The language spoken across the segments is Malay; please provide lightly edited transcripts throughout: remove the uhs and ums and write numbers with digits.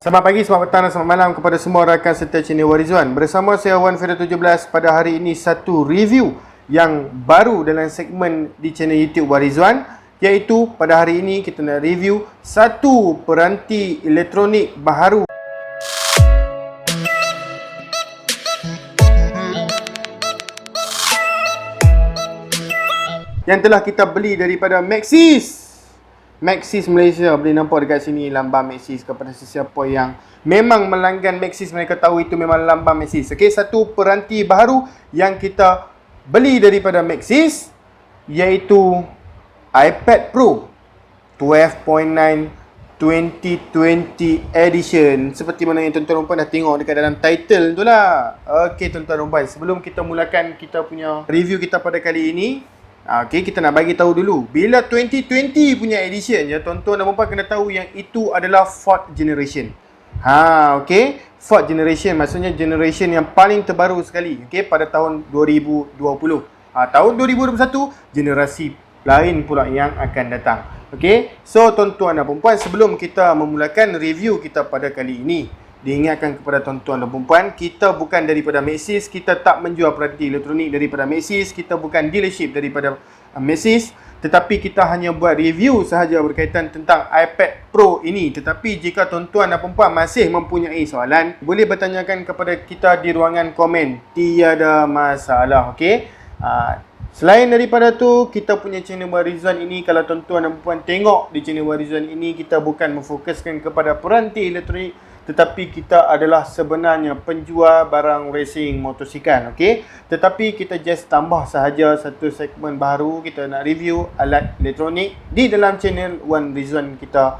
Selamat pagi, selamat petang dan selamat malam kepada semua rakan serta channel Warizwan. Bersama saya Wan Fira 17 pada hari ini satu review yang baru dalam segmen di channel YouTube Warizwan, iaitu pada hari ini kita nak review satu peranti elektronik baharu yang telah kita beli daripada Maxis Malaysia. Boleh nampak dekat sini lambang Maxis. Kepada sesiapa yang memang melanggan Maxis, mereka tahu itu memang lambang Maxis. Okey, satu peranti baharu yang kita beli daripada Maxis iaitu iPad Pro 12.9 2020 edition. Seperti mana yang tuan-tuan dan puan dah tengok dekat dalam title tu lah. Okey tuan-tuan dan puan, sebelum kita mulakan kita punya review kita pada kali ini, okey, kita nak bagi tahu dulu. Bila 2020 punya edition ya, tuan-tuan dan puan kena tahu yang itu adalah 4th generation. Okey, 4th generation maksudnya generation yang paling terbaru sekali. Okey, pada tahun 2020. Tahun 2021 generasi lain pula yang akan datang. Okey, so tuan-tuan dan puan, sebelum kita memulakan review kita pada kali ini, diingatkan kepada tuan-tuan dan puan, kita bukan daripada Maxis, kita tak menjual peranti elektronik daripada Maxis, kita bukan dealership daripada Maxis, tetapi kita hanya buat review sahaja berkaitan tentang iPad Pro ini. Tetapi jika tuan-tuan dan puan masih mempunyai soalan, boleh bertanyakan kepada kita di ruangan komen, tiada masalah. Okey, selain daripada tu, kita punya channel Warizwan ini, kalau tuan-tuan dan puan tengok di channel Warizwan ini, kita bukan memfokuskan kepada peranti elektronik, tetapi kita adalah sebenarnya penjual barang racing motosikal. Okey, tetapi kita just tambah sahaja satu segmen baru, kita nak review alat elektronik di dalam channel Wan Rizwan kita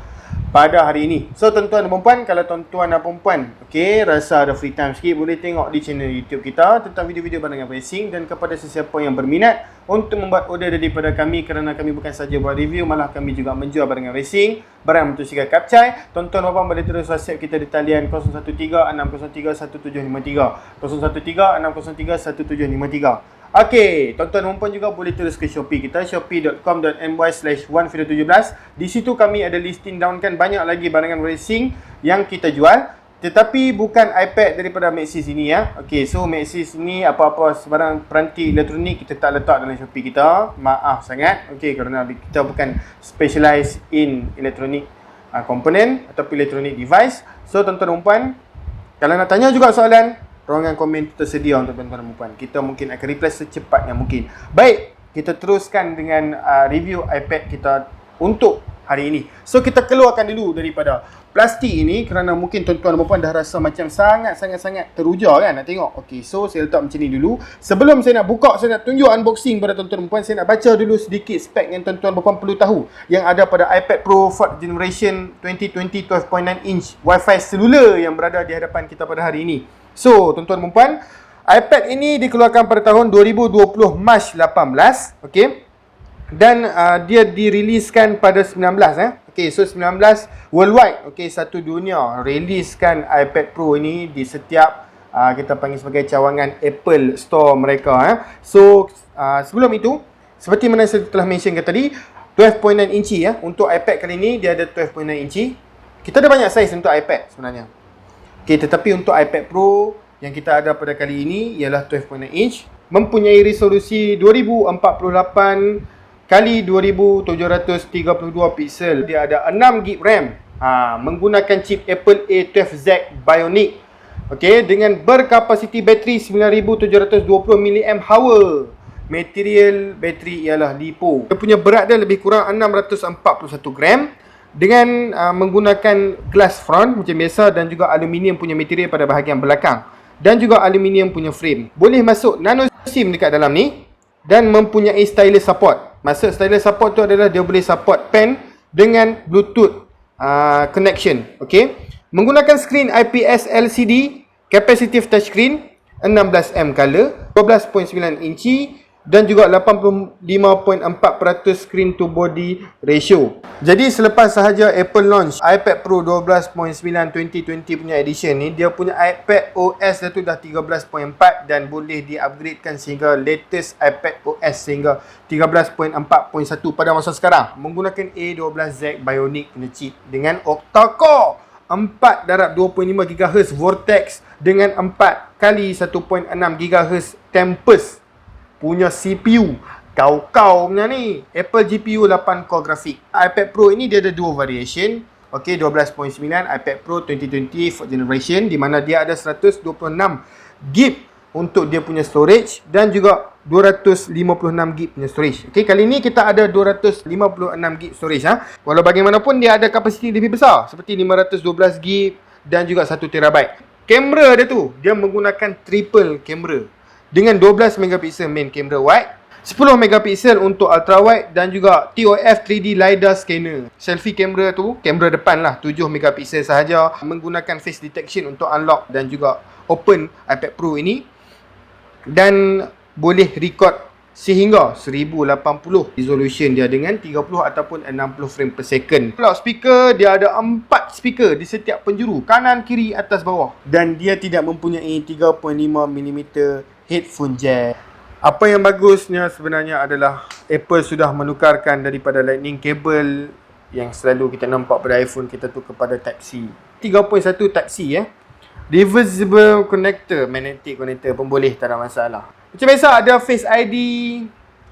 pada hari ini. So tuan-tuan dan puan, kalau tuan-tuan dan puan okey, rasa ada free time sikit, boleh tengok di channel YouTube kita tentang video-video barangan racing. Dan kepada sesiapa yang berminat untuk membuat order daripada kami, kerana kami bukan saja buat review, malah kami juga menjual barangan racing, barang motosikal kapcai. Tuan-tuan dan puan boleh terus WhatsApp kita di talian 0136031753, 0136031753. Okey, tuan-tuan dan puan juga boleh terus ke Shopee kita, shopee.com.my/1video17. Di situ kami ada listing downkan banyak lagi barangan racing yang kita jual, tetapi bukan iPad daripada Maxis ini ya. Okey, so Maxis ini apa-apa sebarang peranti elektronik kita tak letak dalam Shopee kita. Maaf sangat. Okey, kerana kita bukan specialize in electronic component ataupun electronic device. So tuan-tuan dan puan, kalau nak tanya juga soalan, ruangan komen tersedia untuk tuan-tuan dan puan. Kita mungkin akan reply secepatnya mungkin. Baik, kita teruskan dengan review iPad kita untuk hari ini. So kita keluarkan dulu daripada plastik ini, kerana mungkin tuan-tuan dan puan dah rasa macam sangat teruja kan nak tengok. Okey, so saya letak macam ni dulu. Sebelum saya nak buka, saya nak tunjuk unboxing pada tuan-tuan dan puan, saya nak baca dulu sedikit spek yang tuan-tuan dan puan perlu tahu yang ada pada iPad Pro 4th generation 2020 12.9 inch Wi-Fi selular yang berada di hadapan kita pada hari ini. So, tuan-tuan dan puan, iPad ini dikeluarkan pada tahun 2020 Mac 18, okey. Dan dia diriliskan pada 19 Okey, so 19 worldwide, okey, satu dunia riliskan iPad Pro ini di setiap kita panggil sebagai cawangan Apple Store mereka So, sebelum itu, seperti mana saya telah mentionkan tadi, 12.9 inci untuk iPad kali ini dia ada 12.9 inci. Kita ada banyak saiz untuk iPad sebenarnya. Okey, tetapi untuk iPad Pro yang kita ada pada kali ini ialah 12.9 inch, mempunyai resolusi 2048 kali 2732 pixel. Dia ada 6GB RAM, menggunakan chip Apple A12Z Bionic. Okey, dengan berkapasiti bateri 9720 mAh. Material bateri ialah LiPo. Dia punya berat dia lebih kurang 641 gram. Dengan menggunakan glass front macam biasa, dan juga aluminium punya material pada bahagian belakang, dan juga aluminium punya frame. Boleh masuk nano SIM dekat dalam ni, dan mempunyai stylus support. Maksud stylus support tu adalah dia boleh support pen dengan Bluetooth connection. Okey, menggunakan screen IPS LCD, capacitive touchscreen, 16M color, 12.9 inci, dan juga 85.4% screen to body ratio. Jadi selepas sahaja Apple launch iPad Pro 12.9 2020 punya edition ni, dia punya iPad OS dia tu dah 13.4 dan boleh di-upgradekan sehingga latest iPad OS sehingga 13.4.1 pada masa sekarang, menggunakan A12Z Bionic punya chip dengan octa-core 4 darab 2.5 GHz Vortex dengan 4 kali 1.6 GHz Tempest punya CPU. Kau punya ni. Apple GPU 8 core grafik. iPad Pro ini dia ada dua variation. Okey, 12.9 iPad Pro 2020 4th generation, di mana dia ada 126 GB untuk dia punya storage dan juga 256 GB punya storage. Okey, kali ni kita ada 256 GB storage Walau bagaimanapun dia ada kapasiti lebih besar seperti 512 GB dan juga 1 TB. Kamera dia tu, dia menggunakan triple kamera dengan 12 megapiksel main kamera wide, 10 megapiksel untuk ultra wide dan juga TOF 3D LiDAR scanner. Selfie kamera tu, kamera depan lah, 7 megapiksel sahaja, menggunakan face detection untuk unlock dan juga open iPad Pro ini, dan boleh record sehingga 1080 resolution dia dengan 30 ataupun 60 frame per second. Loudspeaker dia ada 4 speaker di setiap penjuru, kanan, kiri, atas, bawah, dan dia tidak mempunyai 3.5mm headphone jack. Apa yang bagusnya sebenarnya adalah Apple sudah menukarkan daripada lightning cable yang selalu kita nampak pada iPhone kita tu kepada Type-C. 3.1 Type-C reversible connector, magnetic connector pun boleh, tak ada masalah. Macam biasa ada Face ID,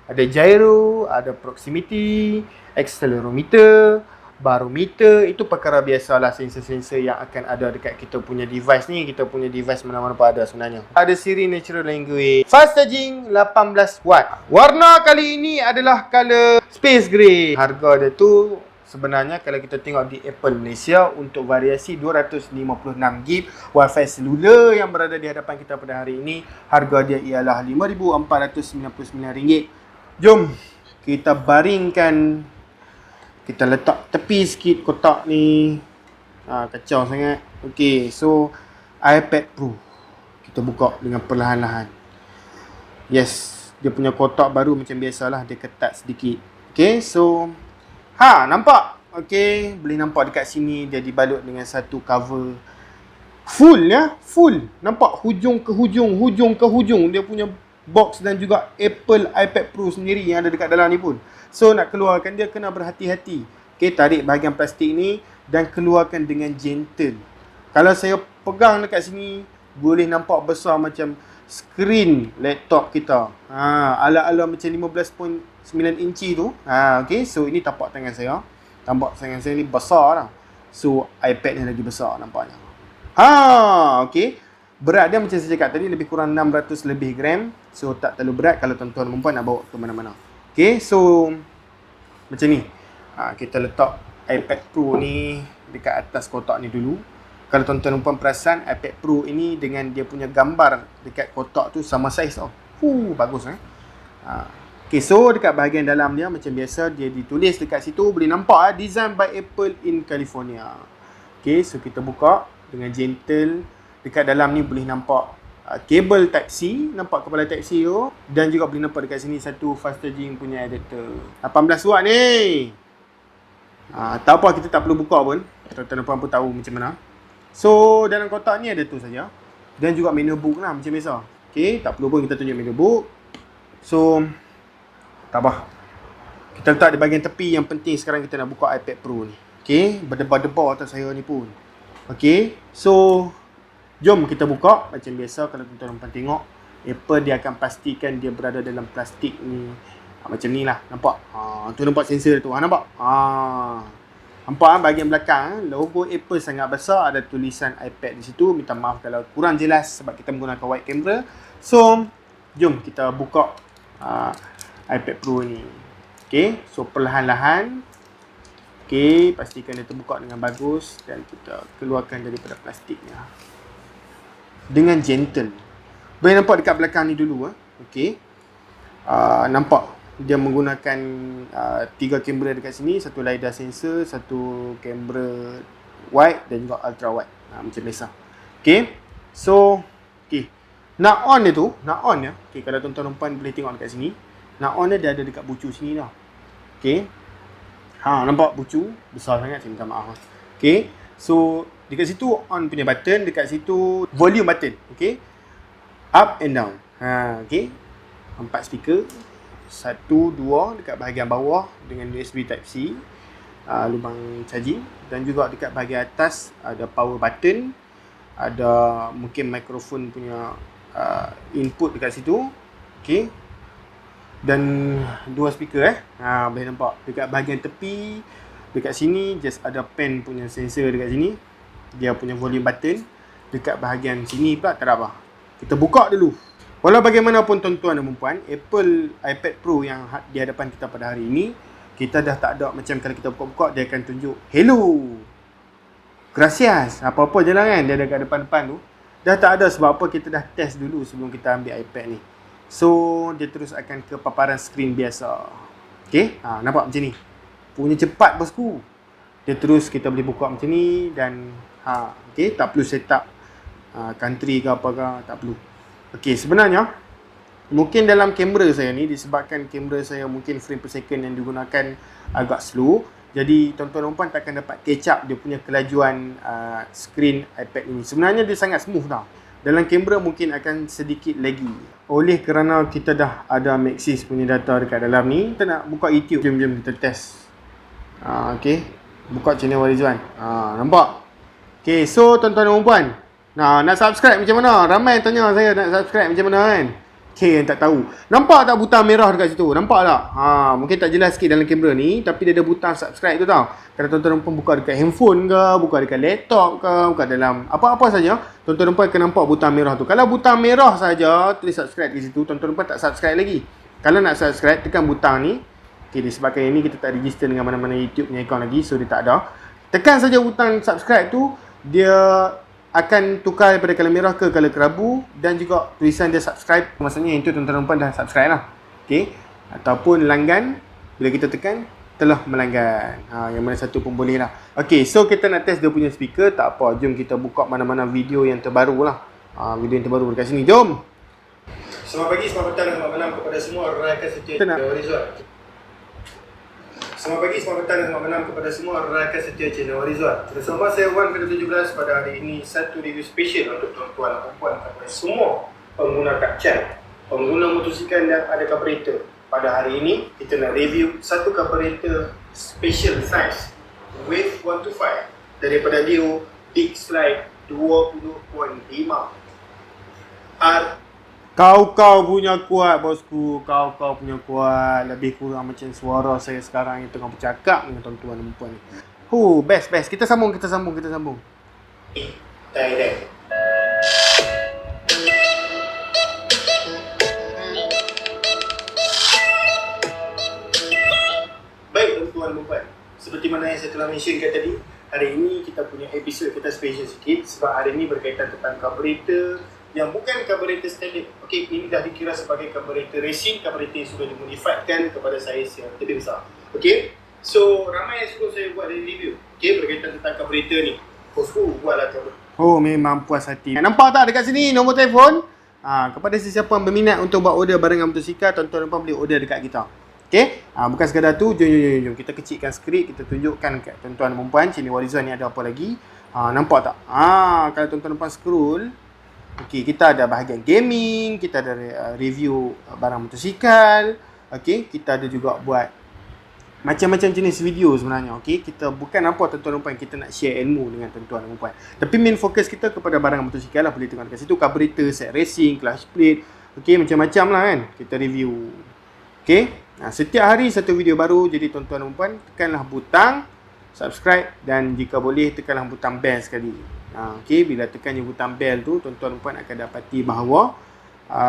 ada gyro, ada proximity, accelerometer, barometer. Itu perkara biasalah, sensor-sensor yang akan ada dekat kita punya device ni. Kita punya device mana-mana pun ada sebenarnya. Ada Siri Natural Language, fast charging 18 watt. Warna kali ini adalah color space grey. Harga dia tu sebenarnya kalau kita tengok di Apple Malaysia, untuk variasi 256GB Wi-Fi seluler yang berada di hadapan kita pada hari ini, harga dia ialah RM5,499. Jom kita baringkan, kita letak tepi sikit kotak ni. Kacau sangat. Okey, so iPad Pro kita buka dengan perlahan-lahan. Yes, dia punya kotak baru macam biasalah, dia ketat sedikit. Okey, so nampak? Okey, boleh nampak dekat sini dia dibalut dengan satu cover full full. Nampak hujung ke hujung, hujung ke hujung dia punya box dan juga Apple iPad Pro sendiri yang ada dekat dalam ni pun. So nak keluarkan dia kena berhati-hati. Okey, tarik bahagian plastik ni dan keluarkan dengan gentle. Kalau saya pegang dekat sini, boleh nampak besar macam skrin laptop kita. Ala-ala macam 15.9 inci tu. Okey, so ini tapak tangan saya. Tapak tangan saya ni besar lah. So iPad ni lagi besar nampaknya. Okey. Berat dia macam saya cakap tadi lebih kurang 600 lebih gram. So tak terlalu berat kalau tuan-tuan dan perempuan nak bawa ke mana-mana. Okey, so macam ni. Kita letak iPad Pro ni dekat atas kotak ni dulu. Kalau tuan-tuan dan perempuan perasan, iPad Pro ini dengan dia punya gambar dekat kotak tu sama saiz tau. Bagus Okay, so dekat bahagian dalam dia macam biasa dia ditulis dekat situ, boleh nampak design by Apple in California. Okay, so kita buka dengan gentle. Dekat dalam ni boleh nampak kabel Type-C, nampak kepala Type-C tu, dan juga boleh nampak dekat sini satu fast charging punya adapter 18 watt ni. Tak apa, kita tak perlu buka pun, tuan-tuan dan puan pun tahu macam mana. So dalam kotak ni ada tu saja, dan juga manual book lah macam biasa. Okay, tak perlu pun kita tunjuk manual book. So tak apa, kita letak di bahagian tepi. Yang penting sekarang kita nak buka iPad Pro ni. Okay, berdebar-debar atas saya ni pun. Okay, so jom kita buka. Macam biasa kalau tuan-tuan tengok, Apple dia akan pastikan dia berada dalam plastik ni. Macam ni lah, nampak? Tu nampak sensor tu, nampak? Nampak bahagian belakang, logo Apple sangat besar, ada tulisan iPad di situ. Minta maaf kalau kurang jelas sebab kita menggunakan wide camera. So, jom kita buka iPad Pro ni. Okay, so perlahan-lahan. Okay, pastikan dia terbuka dengan bagus dan kita keluarkan daripada plastiknya dengan gentle. Boleh nampak dekat belakang ni dulu. Okay, nampak dia menggunakan 3 kamera dekat sini, satu LiDAR sensor, satu kamera wide dan juga ultra wide. Macam biasa. Okay, so okay, nak on dia tu, nak on ya. Okay, kalau tuan-tuan dan puan boleh tengok dekat sini, nak on dia ada dekat bucu sini dah. Okay, nampak bucu besar sangat, saya minta maaf. Okay, so dekat situ on punya button, dekat situ volume button. Okay, up and down. Okay, 4 speaker, 1, 2 dekat bahagian bawah dengan USB Type-C. lubang charging, dan juga dekat bahagian atas ada power button, ada mungkin mikrofon punya input dekat situ. Okey. Dan dua speaker boleh nampak dekat bahagian tepi dekat sini just ada pen punya sensor dekat sini. Dia punya volume button. Dekat bahagian sini pula tak ada apa. Kita buka dulu. Walau bagaimanapun tuan-tuan dan puan, Apple iPad Pro yang di hadapan kita pada hari ini, kita dah tak ada macam kalau kita buka-buka dia akan tunjuk hello, gracias, apa-apa je lah kan dia ada kat depan-depan tu. Dah tak ada sebab apa, kita dah test dulu sebelum kita ambil iPad ni. So dia terus akan ke paparan skrin biasa. Okay, nampak macam ni. Punya cepat bosku. Dia terus kita boleh buka macam ni dan okay, tak perlu set up country ke apa ke, tak perlu. Okay, sebenarnya mungkin dalam kamera saya ni, disebabkan kamera saya mungkin frame per second yang digunakan agak slow, jadi tuan-tuan dan puan takkan dapat catch up dia punya kelajuan skrin iPad ini. Sebenarnya dia sangat smooth tau. Dalam kamera mungkin akan sedikit laggy. Oleh kerana kita dah ada Maxis punya data dekat dalam ni, kita nak buka YouTube. Jom kita test. Okay, buka channel Warizwan. Nampak? Okay, so tuan-tuan dan puan, nak subscribe macam mana? Ramai tanya saya nak subscribe macam mana kan? Okay, yang tak tahu. Nampak tak butang merah dekat situ? Nampak tak? Mungkin tak jelas sikit dalam kamera ni, tapi dia ada butang subscribe tu tau. Kalau tuan-tuan pun buka dekat handphone ke, buka dekat laptop ke, buka dalam apa-apa saja, tuan-tuan pun akan nampak butang merah tu. Kalau butang merah saja tulis subscribe di situ, tuan-tuan pun tak subscribe lagi. Kalau nak subscribe, tekan butang ni. Okay, disebabkan ini kita tak register dengan mana-mana YouTube punya account lagi, so dia tak ada. Tekan saja butang subscribe tu, dia akan tukar daripada color merah ke color kerabu, dan juga tulisan dia subscribe. Maksudnya itu tuan-tuan dan puan dah subscribe lah. Okay. Ataupun langgan, bila kita tekan telah melanggan. Yang mana satu pun boleh lah. Okay, so kita nak test dia punya speaker. Tak apa, jom kita buka mana-mana video yang terbaru lah. Video yang terbaru dekat sini, jom. Selamat pagi, selamat petang, selamat malam kepada semua rakan setia channel Warizwan. Selamat pagi, selamat petang, selamat malam kepada semua rakan setia channel Warizwan. Bersama saya Wan ke-17 pada hari ini, satu review special untuk tuan-tuan dan puan kepada semua pengguna kaca, pengguna motosikal yang ada carburetor. Pada hari ini kita nak review satu carburetor special size Wave 125 daripada Leo Big Slide 20.5 R. Kau punya kuat bosku, kau punya kuat. Lebih kurang macam suara saya sekarang yang tengah bercakap dengan tuan-tuan dan puan ni. Best. Kita sambung. Direct. Baik tuan-tuan dan puan, seperti mana yang saya telah mentionkan tadi, hari ini kita punya episod kita special sikit sebab hari ini berkaitan tentang carburetor yang bukan carburetor standard. Okey, ini dah dikira sebagai carburetor racing, carburetor yang sudah dimodifiedkan kepada saiz yang lebih besar. Okey, so ramai yang suruh saya buat review berkaitan tentang carburetor ni. Bosku, buatlah carburetor. Memang puas hati. Nampak tak dekat sini nombor telefon? Kepada sesiapa yang berminat untuk buat order barangan motosikal, tuan-tuan dan puan boleh order dekat kita. Okey, bukan sekadar tu, jom kita kecilkan skrip, kita tunjukkan kat tuan-tuan dan puan channel Warizwan ni ada apa lagi. Nampak tak? Kalau tuan-tuan dan puan scroll, okey, kita ada bahagian gaming, kita ada review barang motosikal. Okey, kita ada juga buat macam-macam jenis video sebenarnya. Okey, kita bukan apa tuan-tuan dan puan, kita nak share ilmu dengan tuan-tuan dan puan. Tapi main fokus kita kepada barang motosikal lah. Boleh tengok dekat situ carburetor, set racing, clutch plate. Okey, macam-macam lah kan kita review. Okey, setiap hari satu video baru. Jadi tuan-tuan dan puan, tekanlah butang subscribe dan jika boleh tekanlah butang bell sekali. Okey, bila tekan je butang bell tu, tuan-tuan dan puan akan dapati bahawa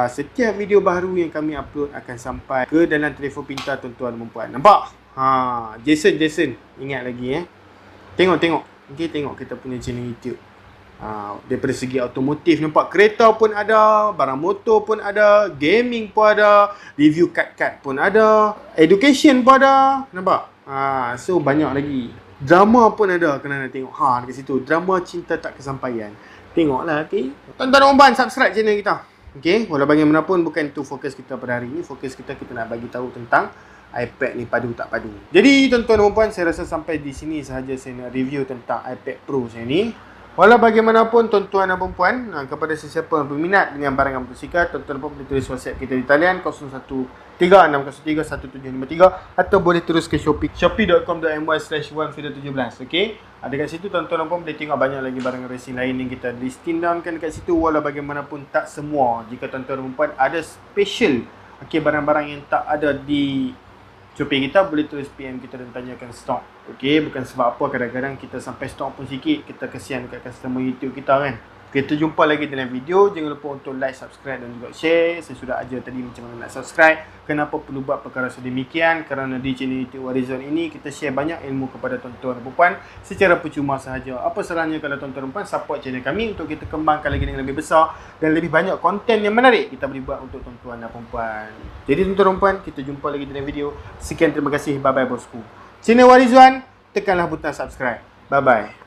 setiap video baru yang kami upload akan sampai ke dalam telefon pintar tuan-tuan dan puan. Nampak? Jason, ingat lagi Tengok. Okey, tengok kita punya channel YouTube. Daripada segi automotif, nampak kereta pun ada, barang motor pun ada, gaming pun ada, review kad-kad pun ada, education pun ada. Nampak? So banyak lagi. Drama pun ada, kena nak tengok. Dekat situ, drama cinta tak kesampaian. Tengoklah, okey. Tuan-tuan dan puan, subscribe channel kita. Okey, walau bagaimanapun bukan itu fokus kita pada hari ini. Fokus kita nak bagi tahu tentang iPad ni padu tak padu. Jadi tuan-tuan dan puan, saya rasa sampai di sini sahaja saya nak review tentang iPad Pro saya ni. Walau bagaimanapun tuan-tuan dan puan, kepada sesiapa yang berminat dengan barangan motosikal, tuan-tuan dan puan boleh tulis WhatsApp kita di talian 0136031753 atau boleh terus ke Shopee, shopee.com.my/117. Okey. Dekat situ tuan-tuan dan puan boleh tengok banyak lagi barangan racing lain yang kita listing downkan dekat situ. Walau bagaimanapun tak semua, jika tuan-tuan dan puan ada special barang-barang yang tak ada di Shopee kita, boleh tulis PM kita dan tanyakan stok. Okey, bukan sebab apa kadang-kadang kita sampai stok pun sikit, kita kesian dekat customer YouTube kita kan. Kita jumpa lagi dalam video. Jangan lupa untuk like, subscribe dan juga share. Saya sudah ajar tadi macam mana nak subscribe. Kenapa perlu buat perkara sedemikian? Kerana di channel YouTube Warizon ini kita share banyak ilmu kepada tuan-tuan dan puan secara percuma sahaja. Apa salahnya kalau tuan-tuan dan puan support channel kami untuk kita kembangkan lagi dengan lebih besar dan lebih banyak konten yang menarik kita boleh buat untuk tuan-tuan dan puan. Jadi tuan-tuan dan puan, kita jumpa lagi dalam video. Sekian, terima kasih. Bye bye bosku. Channel Warizon, tekanlah butang subscribe. Bye bye.